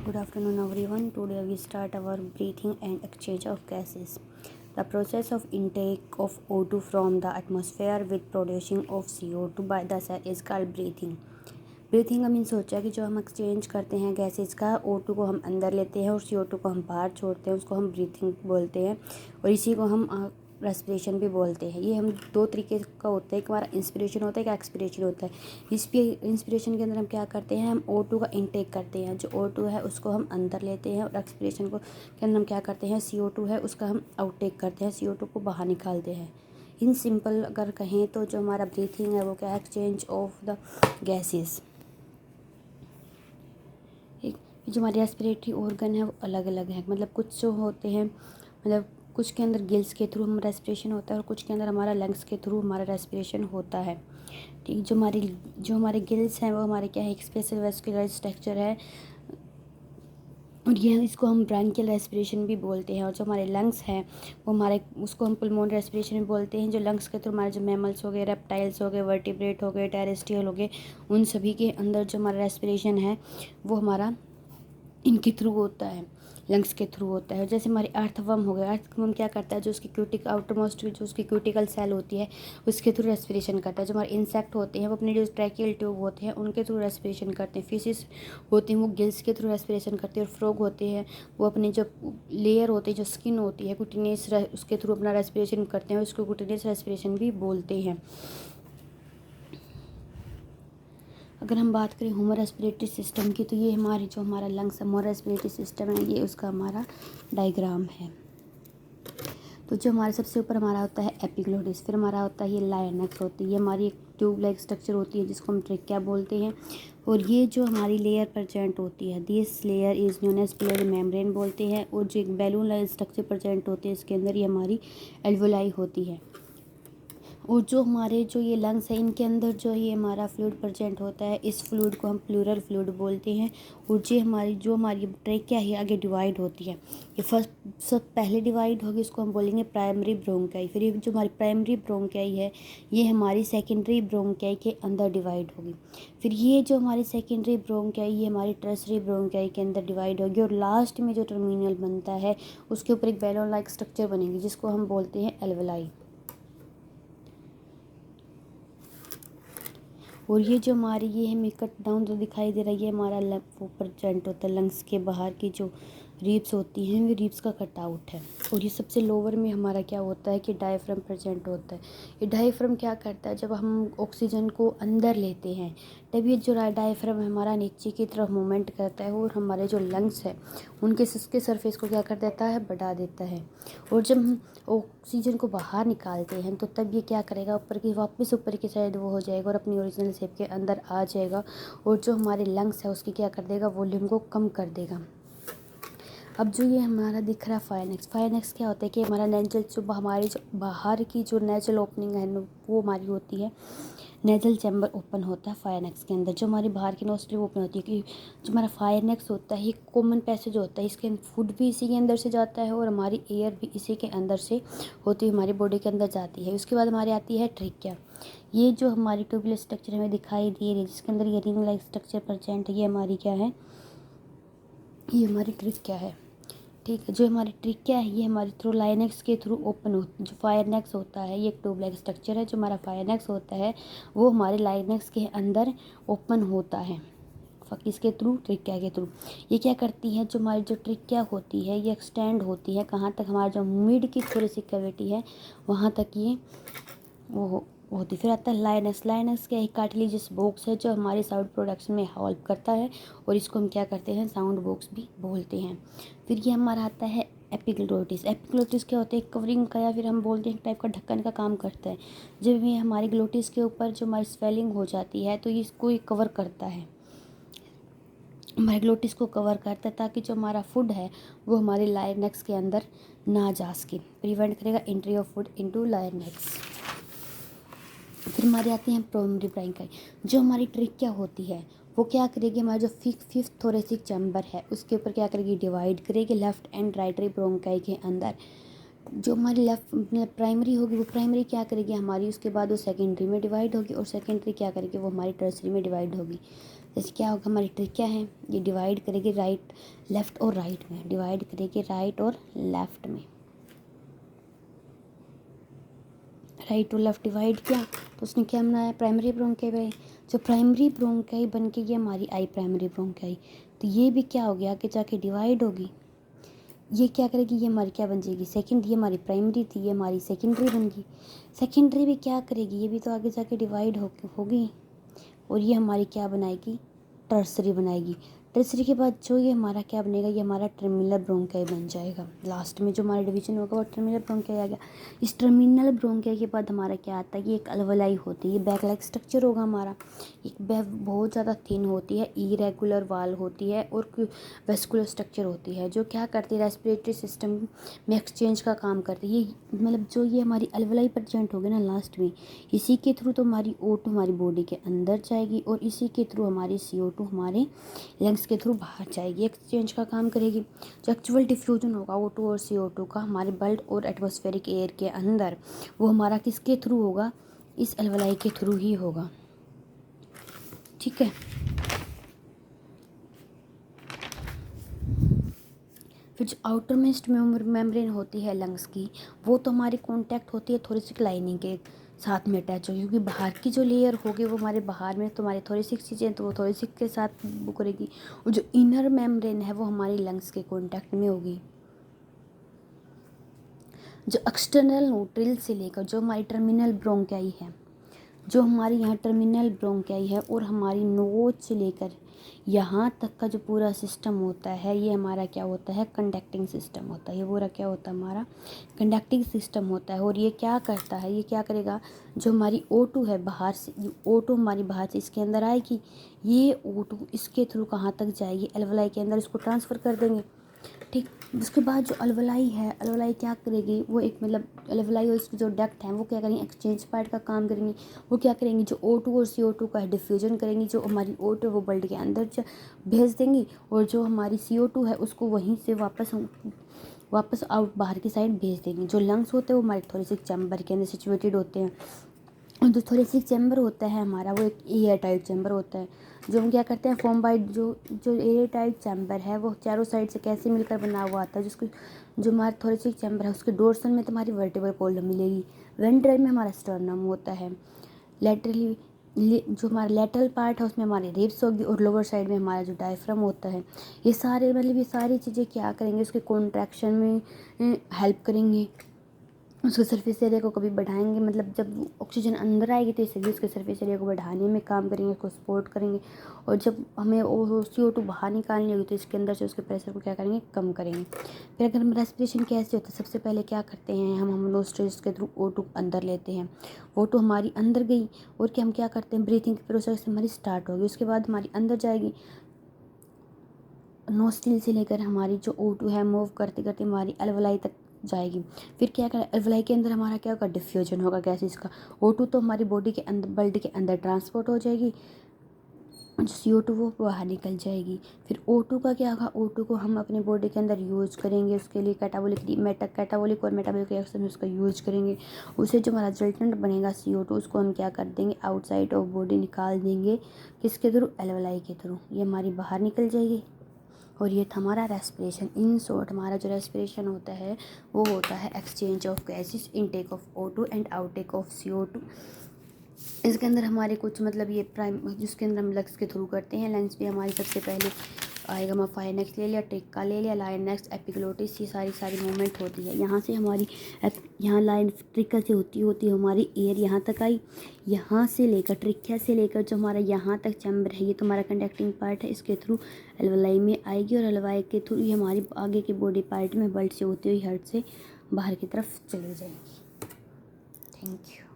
Good afternoon, everyone. Today we start our breathing and exchange of gases. The process of intake of O2 from the atmosphere with producing of CO2 by the cell is called breathing. Breathing का mean सोचा कि जो हम exchange करते हैं gases का O2 को हम अंदर लेते हैं और CO2 को हम बाहर छोड़ते हैं, उसको हम ब्रीथिंग बोलते हैं और इसी को हम रेस्पिरेशन भी बोलते हैं। ये हम दो तरीके का होता है, एक हमारा इंस्पिरेशन होता है, एक एक्सपिरेशन होता है। इंस्पिरेशन के अंदर हम क्या करते हैं, हम O2 का इंटेक करते हैं, जो O2 है उसको हम अंदर लेते हैं और एक्सपिरेशन को के अंदर हम क्या करते हैं, CO2 है उसका हम आउटटेक करते हैं, CO2 को बाहर निकालते हैं। इन सिंपल अगर कहें तो जो हमारा ब्रीथिंग है वो क्या है, एक्सचेंज ऑफ द गैसेस। जो हमारे रेस्पिरेटरी ऑर्गन है वो अलग अलग है, मतलब कुछ जो होते हैं, मतलब कुछ के अंदर गिल्स के थ्रू हम रेस्पिरेशन होता है और कुछ के अंदर हमारा लंग्स के थ्रू हमारा रेस्पिरेशन होता है। ठीक, जो हमारे गिल्स हैं वो हमारे क्या है, एक स्पेशल वेस्कुलर स्ट्रक्चर है और ये इसको हम ब्रांकियल रेस्पिरेशन भी बोलते हैं। और जो हमारे लंग्स हैं वो उसको हम पुल्मोनरी रेस्पिरेशन भी बोलते हैं। जो लंग्स के थ्रू हमारे जो मैमल्स हो गए, रेप्टाइल्स हो गए, वर्टिब्रेट हो गए, टेरेस्ट्रियल हो गए, उन सभी के अंदर जो हमारा रेस्पिरेशन है वो हमारा इनके थ्रू होता है, लंग्स के थ्रू होता है। जैसे हमारी अर्थवर्म हो गया, अर्थवर्म क्या करता है, जो उसकी आउटरमोस्ट जो उसकी क्यूटिकल सेल होती है उसके थ्रू रेस्पिरेशन करता है। जो हमारे इंसेक्ट होते हैं वो अपने जो ट्रैकियल ट्यूब होते हैं उनके थ्रू रेस्पिरेशन करते हैं। फिशिस होती हैं वो गिल्स के थ्रू रेस्पिरेशन करते हैं और फ्रॉग होते हैं वो अपने जो लेयर होती है, जो स्किन होती है कुटिनियस, उसके थ्रू अपना रेस्पिरेशन करते हैं, उसको कुटिनियस रेस्पिरेशन भी बोलते हैं। अगर हम बात करें ह्यूमन रेस्पिरेटरी सिस्टम की, तो ये हमारा लंग्स ह्यूमन रेस्पिरेटरी सिस्टम है, ये उसका हमारा डायग्राम है। तो जो हमारे सबसे ऊपर हमारा होता है एपिग्लोटिस, फिर हमारा होता है ये लाइनेक्स होती है, ये हमारी एक ट्यूब लाइक स्ट्रक्चर होती है जिसको हम ट्रेकिया बोलते हैं। और ये जो हमारी लेयर प्रेजेंट होती है, this layer is known as pleural membrane बोलते हैं। और जो एक बैलून लाइक स्ट्रक्चर प्रेजेंट होती है इसके अंदर ये हमारी एल्वोलाई होती है। और जो ये लंग्स है इनके अंदर जो ये हमारा फ्लूइड प्रेजेंट होता है, इस फ्लूइड को हम प्लूरल फ्लूइड बोलते हैं। और जो हमारी ट्रेकिया है आगे डिवाइड होती है, ये सब पहले डिवाइड होगी, इसको हम बोलेंगे प्राइमरी ब्रोंकाई। फिर ये जो हमारी प्राइमरी ब्रोंकाई है ये हमारी सेकेंडरी ब्रोंकाई के अंदर डिवाइड होगी। फिर ये जो हमारी सेकेंडरी ब्रोंकाई ये हमारी टर्सरी ब्रोंकाई के अंदर डिवाइड होगी। और लास्ट में जो टर्मिनल बनता है उसके ऊपर एक बैलून लाइक स्ट्रक्चर बनेगी जिसको हम बोलते हैं एल्वोलाई। और ये जो हमारी ये हमें कट डाउन जो दिखाई दे रहा है ये हमारा वो प्रेजेंट होता है, लंग्स के बाहर की जो रिब्स होती हैं वो रिब्स का कट आउट है। और ये सबसे लोअर में हमारा क्या होता है कि डायफ्राम प्रेजेंट होता है। ये डायफ्राम क्या करता है, जब हम ऑक्सीजन को अंदर लेते हैं तब ये जो डायफ्राम हमारा नीचे की तरफ मूवमेंट करता है और हमारे जो लंग्स है उनके सरफेस को क्या कर देता है, बढ़ा देता है। और जब हम ऑक्सीजन को बाहर निकालते हैं तो तब ये क्या करेगा, वापस ऊपर की साइड वो हो जाएगा और अपनी ओरिजिनल शेप के अंदर आ जाएगा। और जो हमारे लंग्स है उसकी क्या कर देगा, वॉल्यूम को कम कर देगा। अब जो ये हमारा दिख रहा है फायनेक्स क्या होता है कि हमारा नेजल जो हमारी जो बाहर की जो नेजल ओपनिंग है वो हमारी होती है, नेजल चैम्बर ओपन होता है फायनेक्स के अंदर। जो हमारी बाहर की नोस्ट्रिल ओपन होती है कि जो हमारा फायनेक्स होता है ये कॉमन पैसेज होता है, इसके फूड भी इसी के अंदर से जाता है और हमारी एयर भी इसी के अंदर से होती है हमारी बॉडी के अंदर जाती है। उसके बाद हमारी आती है ट्रिकिया। ये जो हमारी ट्यूबुलर स्ट्रक्चर हमें दिखाई दे रही है जिसके अंदर ये रिंग लाइक स्ट्रक्चर प्रेजेंट है, ये हमारी क्या है, ये हमारी ट्रिकिया है। ठीक है, जो हमारी ट्रिकिया है ये हमारी थ्रू लाइनेक्स के थ्रू ओपन होती, जो फायरनेक्स होता है ये एक ट्यूब लाइक स्ट्रक्चर है, जो हमारा फायरनेक्स होता है वो हमारे लाइनेक्स के अंदर ओपन होता है इसके थ्रू, ट्रिकिया के थ्रू। ये क्या करती है, जो हमारी जो ट्रिकिया होती है ये एक्सटेंड होती है कहाँ तक, हमारा जो मिड की थोड़ी सी कैविटी है वहाँ तक ये वो होती। फिर आता है लाइनस क्या है, कार्टिलेजियस बॉक्स है जो हमारे साउंड प्रोडक्शन में हेल्प करता है और इसको हम क्या करते हैं, साउंड बॉक्स भी बोलते हैं। फिर ये हमारा आता है एपिग्लोटिस क्या होता है, कवरिंग का या फिर हम बोलते हैं एक टाइप का ढक्कन का काम करता है। जब ये हमारी ग्लोटिस के ऊपर जो हमारी स्वेलिंग हो जाती है तो इसको ये कवर करता है, हमारे ग्लोटिस को कवर करता है ताकि जो हमारा फूड है वो हमारे लायनेक्स के अंदर ना जा सके, प्रिवेंट करेगा एंट्री ऑफ फूड इनटू लायनेक्स। फिर हमारे आते हैं प्राइमरी ब्रोंकाई। जो हमारी ट्रिकिया होती है वो क्या करेगी, हमारा जो फिफ्थ थोरेसिक चैम्बर है उसके ऊपर क्या करेगी, डिवाइड करेगी लेफ्ट एंड राइट ब्रोंकाई के अंदर। जो हमारी लेफ्ट प्राइमरी होगी वो प्राइमरी क्या करेगी हमारी, उसके बाद वो सेकेंडरी में डिवाइड होगी और सेकेंडरी क्या करेगी वो हमारी टर्सरी में डिवाइड होगी। जैसे क्या होगा, हमारी ट्रिक क्या है, ये डिवाइड करेगी राइट लेफ़्ट और राइट में, डिवाइड करेगी राइट और लेफ़्ट में, राइट और लेफ़्ट डिवाइड किया तो उसने क्या बनाया, प्राइमरी ब्रोंकाई। जो प्राइमरी ब्रोंकाई बन के ये हमारी आई प्राइमरी ब्रोंकाई, तो ये भी क्या हो गया, आगे जाके डिवाइड होगी। ये क्या करेगी, ये हमारी क्या बन जाएगी, सेकेंड। ये हमारी प्राइमरी थी, ये हमारी सेकेंडरी बन गई। सेकेंडरी भी क्या करेगी, ये भी तो आगे जाके डिवाइड होगी, और ये हमारी क्या बनाएगी, टर्सरी बनाएगी। टर्सरी के बाद जो ये हमारा क्या बनेगा, ये हमारा टर्मिनल ब्रोंकाई बन जाएगा। लास्ट में जो हमारा डिवीजन होगा वो टर्मिनल ब्रोंकाई आ गया। इस टर्मिनल ब्रोंकाई के बाद हमारा क्या आता है, ये एक अलवलाई होती है, ये बैग लाइक स्ट्रक्चर होगा हमारा। एक बहुत ज़्यादा थिन होती है, इरेगुलर वाल होती है और वेस्कुलर स्ट्रक्चर होती है, जो क्या करती है, रेस्पिरेटरी सिस्टम में एक्सचेंज का काम करती है। ये मतलब जो ये हमारी अलवलाई प्रेजेंट होगी ना लास्ट में, इसी के थ्रू तो हमारी O2 हमारी बॉडी के अंदर जाएगी और इसी के थ्रू हमारी CO2 हमारे लंग्स के थ्रू बाहर जाएगी, एक्सचेंज का काम करेगी। जो एक्चुअल डिफ्यूजन होगा O2 और CO2 का हमारे ब्लड और एटमॉस्फेरिक एयर के अंदर, वो हमारा किसके थ्रू होगा, इस अलवलाई के थ्रू ही होगा। ठीक है। फिर जो आउटर मोस्ट मेम्ब्रेन होती है लंग्स की, वो तो हमारी कांटेक्ट होती है थोरेसिक लाइनिंग के साथ में अटैच हो, क्योंकि बाहर की जो लेयर होगी वो हमारे बाहर में, तो हमारे थोरेसिक चीज़ें तो वो थोरेसिक के साथ वो करेगी, और जो इनर मेम्ब्रेन है वो हमारी लंग्स के कांटेक्ट में होगी। जो एक्सटर्नल नोट्रिल से लेकर जो हमारी टर्मिनल ब्रोंकाई है, जो हमारी यहाँ टर्मिनल ब्रोंकाई है और हमारी नोज से लेकर यहाँ तक का जो पूरा सिस्टम होता है, ये हमारा क्या होता है, कंडक्टिंग सिस्टम होता है। ये पूरा क्या होता है, हमारा कंडक्टिंग सिस्टम होता है। और ये क्या करता है, ये क्या करेगा, जो हमारी O2 है बाहर से, O2 हमारी बाहर से इसके अंदर आएगी, ये O2 इसके थ्रू कहाँ तक जाएगी, अलवलाई के अंदर इसको ट्रांसफ़र कर देंगे। ठीक। उसके बाद जो अलवलाई है, अलवलाई क्या करेगी, वो एक मतलब अलवलाई और इसकी जो डक्ट है वो क्या करेंगे, एक्सचेंज पार्ट का काम करेंगी। वो क्या करेंगी, जो O2 और CO2 का डिफ्यूजन करेंगी, जो हमारी O2 वो ब्लड के अंदर भेज देंगी, और जो हमारी CO2 है उसको वहीं से वापस आउट बाहर की साइड भेज देंगी। जो लंग्स होते हैं वो हमारे थोरेसिक चैम्बर के अंदर सिचुएटेड होते हैं, और जो थोरेसिक चैम्बर होता है हमारा, वो एक एयर टाइट चैम्बर होता है, जो हम क्या करते हैं, फॉर्म बाय जो एयर टाइट चैम्बर है वो चारों साइड से कैसे मिलकर बना हुआ आता है, जिसको जो हमारा थोरेसिक चैम्बर है उसके डोर्सल में तुम्हारी वर्टिब्रल कॉलम मिलेगी, वेंट्रल में हमारा स्टर्नम होता है, लेटरली जो हमारा लेटरल पार्ट है उसमें हमारी रिब्स होगी, और लोअर साइड में हमारा जो डायफ्राम होता है। ये सारे मतलब ये सारी चीज़ें क्या करेंगे, उसके कॉन्ट्रैक्शन में हेल्प करेंगे, उसके सरफेस एरिया को कभी बढ़ाएंगे, मतलब जब ऑक्सीजन अंदर आएगी तो इससे भी उसके सरफेस एरिया को बढ़ाने में काम करेंगे, उसको सपोर्ट करेंगे, और जब हमें CO2 बाहर निकालनी होगी तो इसके अंदर से उसके प्रेशर को क्या करेंगे, कम करेंगे। फिर अगर हम रेस्पिरेशन कैसे होता है, सबसे पहले क्या करते हैं, हम नोस्ट्रिल्स के थ्रू O2 अंदर लेते हैं, O2 हमारी अंदर गई, और क्या हम क्या करते हैं, ब्रीथिंग प्रोसेस हमारी स्टार्ट होगी, उसके बाद हमारी अंदर जाएगी, नोस्ट्रिल से लेकर हमारी जो O2 है मूव करते करते हमारी अलवलाई तक जाएगी। फिर क्या करें, अलवलाई के अंदर हमारा क्या होगा, डिफ्यूजन होगा गैसेस का। O2 तो हमारी बॉडी के अंदर ब्लड के अंदर ट्रांसपोर्ट हो जाएगी, जो CO2 वो बाहर निकल जाएगी। फिर O2 का क्या होगा, O2 को हम अपने बॉडी के अंदर यूज़ करेंगे, उसके लिए कैटाबॉलिक और मेटाबॉलिक रिएक्शन में उसका यूज़ करेंगे। उसे जो हमारा रिजल्टेंट बनेगा CO2, उसको हम क्या कर देंगे, आउटसाइड ऑफ बॉडी निकाल देंगे, किसके थ्रू, अलवलाई के थ्रू, ये हमारी बाहर निकल जाएगी। और ये था हमारा रेस्पिरेशन। इन शॉर्ट हमारा जो रेस्पिरेशन होता है वो होता है exchange of gases, intake of O2 and outtake of CO2। इसके अंदर हमारे कुछ मतलब ये जिसके अंदर हम लंग्स के थ्रू करते हैं। लंग्स भी हमारी सबसे पहले आएगा, मैं फाइनेक्स ले लिया, ट्रिक्का ले लिया, लाइनेक्स, एपिग्लोटिस, ये सारी मूवमेंट होती है। यहाँ से हमारी यहाँ लाइन ट्रिक्का से होती हमारी एयर यहाँ तक आई, यहाँ से लेकर ट्रिक्का से लेकर जो हमारा यहाँ तक चैम्बर है, ये तो हमारा कंडक्टिंग पार्ट है, इसके थ्रू अलवलाई में आएगी, और अलवलाई के थ्रू ये हमारी आगे के बॉडी पार्ट में ब्लड से होती हुई हार्ट से बाहर की तरफ चली जाएगी। Thank you.